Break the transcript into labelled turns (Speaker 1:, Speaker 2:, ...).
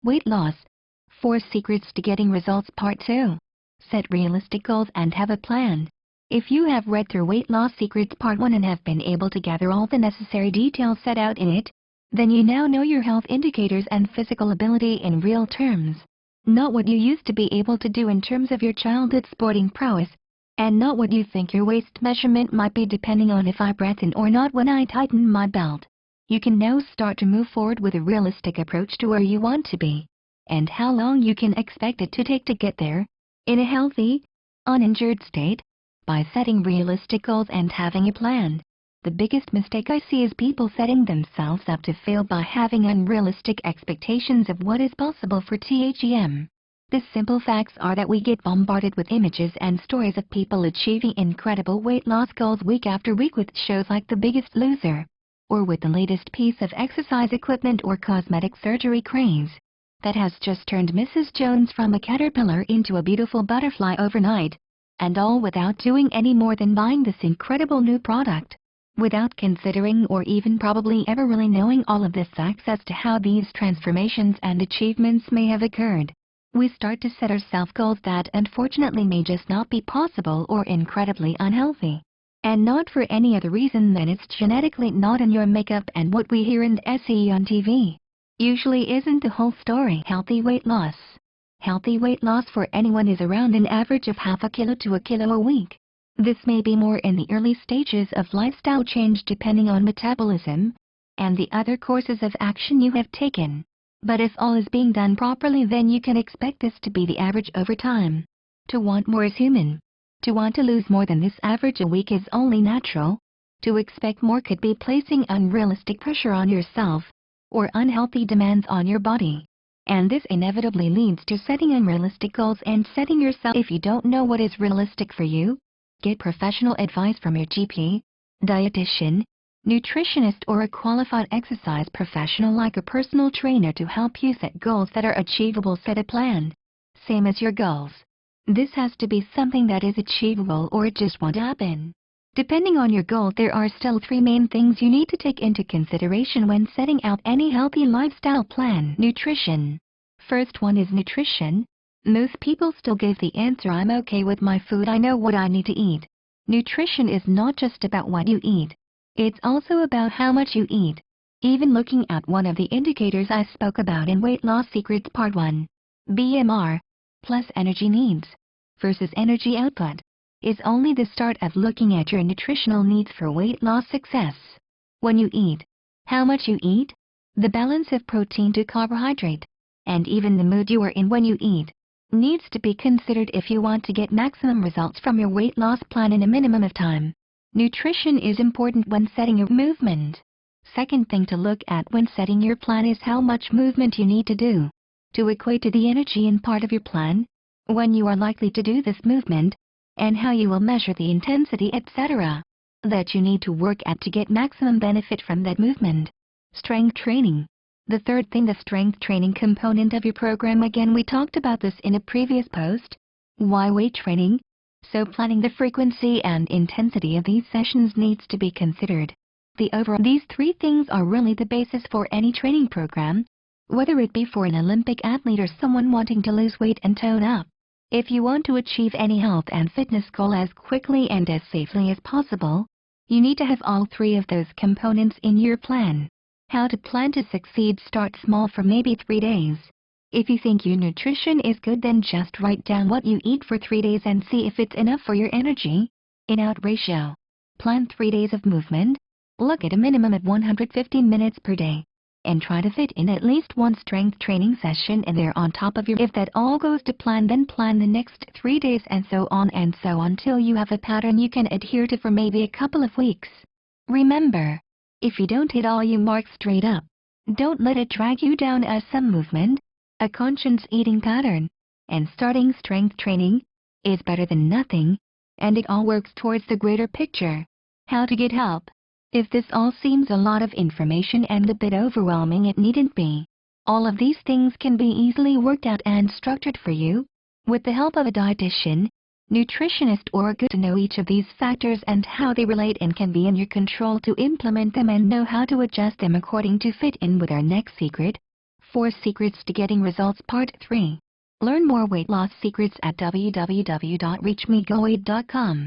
Speaker 1: Weight loss. 4 Secrets to Getting Results Part 2. Set realistic goals and have a plan. If you have read through Weight Loss Secrets Part 1 and have been able to gather all the necessary details set out in it, then you now know your health indicators and physical ability in real terms. Not what you used to be able to do in terms of your childhood sporting prowess, and not what you think your waist measurement might be depending on if I breath in or not when I tighten my belt. You can now start to move forward with a realistic approach to where you want to be, and how long you can expect it to take to get there, in a healthy, uninjured state, by setting realistic goals and having a plan. The biggest mistake I see is people setting themselves up to fail by having unrealistic expectations of what is possible for them. The simple facts are that we get bombarded with images and stories of people achieving incredible weight loss goals week after week with shows like The Biggest Loser, or with the latest piece of exercise equipment or cosmetic surgery craze that has just turned Mrs. Jones from a caterpillar into a beautiful butterfly overnight, and all without doing any more than buying this incredible new product, without considering or even probably ever really knowing all of the facts as to how these transformations and achievements may have occurred. We start to set ourselves goals that unfortunately may just not be possible or incredibly unhealthy. And not for any other reason than it's genetically not in your makeup, and what we hear and see on TV usually isn't the whole story. Healthy weight loss. Healthy weight loss for anyone is around an average of half a kilo to a kilo a week. This may be more in the early stages of lifestyle change depending on metabolism and the other courses of action you have taken. But if all is being done properly, then you can expect this to be the average over time. To want more is human. To want to lose more than this average a week is only natural. To expect more could be placing unrealistic pressure on yourself, or unhealthy demands on your body. And this inevitably leads to setting unrealistic goals and setting yourself. If you don't know what is realistic for you, get professional advice from your GP, dietitian, nutritionist, or a qualified exercise professional like a personal trainer to help you set goals that are achievable. Set a plan. Same as your goals. This has to be something that is achievable or it just won't happen. Depending on your goal, there are still 3 main things you need to take into consideration when setting out any healthy lifestyle plan. Nutrition. First one is nutrition. Most people still give the answer, I'm okay with my food, I know what I need to eat. Nutrition is not just about what you eat. It's also about how much you eat. Even looking at one of the indicators I spoke about in Weight Loss Secrets Part 1, BMR, plus energy needs, versus energy output, is only the start of looking at your nutritional needs for weight loss success. When you eat, how much you eat, the balance of protein to carbohydrate, and even the mood you are in when you eat, needs to be considered if you want to get maximum results from your weight loss plan in a minimum of time. Nutrition is important when setting your movement. Second thing to look at when setting your plan is how much movement you need to do, to equate to the energy in part of your plan, when you are likely to do this movement, and how you will measure the intensity, etc., that you need to work at to get maximum benefit from that movement. Strength training. The third thing, the strength training component of your program. Again, we talked about this in a previous post. Why weight training? So planning the frequency and intensity of these sessions needs to be considered. These 3 things are really the basis for any training program, whether it be for an Olympic athlete or someone wanting to lose weight and tone up. If you want to achieve any health and fitness goal as quickly and as safely as possible, you need to have all 3 of those components in your plan. How to plan to succeed. Start small for maybe 3 days. If you think your nutrition is good, then just write down what you eat for 3 days and see if it's enough for your energy in-out ratio. Plan 3 days of movement. Look at a minimum of 150 minutes per day, and try to fit in at least 1 strength training session in there on top of your. If that all goes to plan, then plan the next 3 days and so on till you have a pattern you can adhere to for maybe a couple of weeks. Remember, if you don't hit all you mark straight up, don't let it drag you down. As some movement, a conscious eating pattern, and starting strength training is better than nothing, and it all works towards the greater picture. How to get help. If this all seems a lot of information and a bit overwhelming, it needn't be. All of these things can be easily worked out and structured for you, with the help of a dietitian, nutritionist, or good to know each of these factors and how they relate, and can be in your control to implement them and know how to adjust them according to fit in with our next secret. 4 Secrets to Getting Results Part 3. Learn more weight loss secrets at www.reachmego8.com.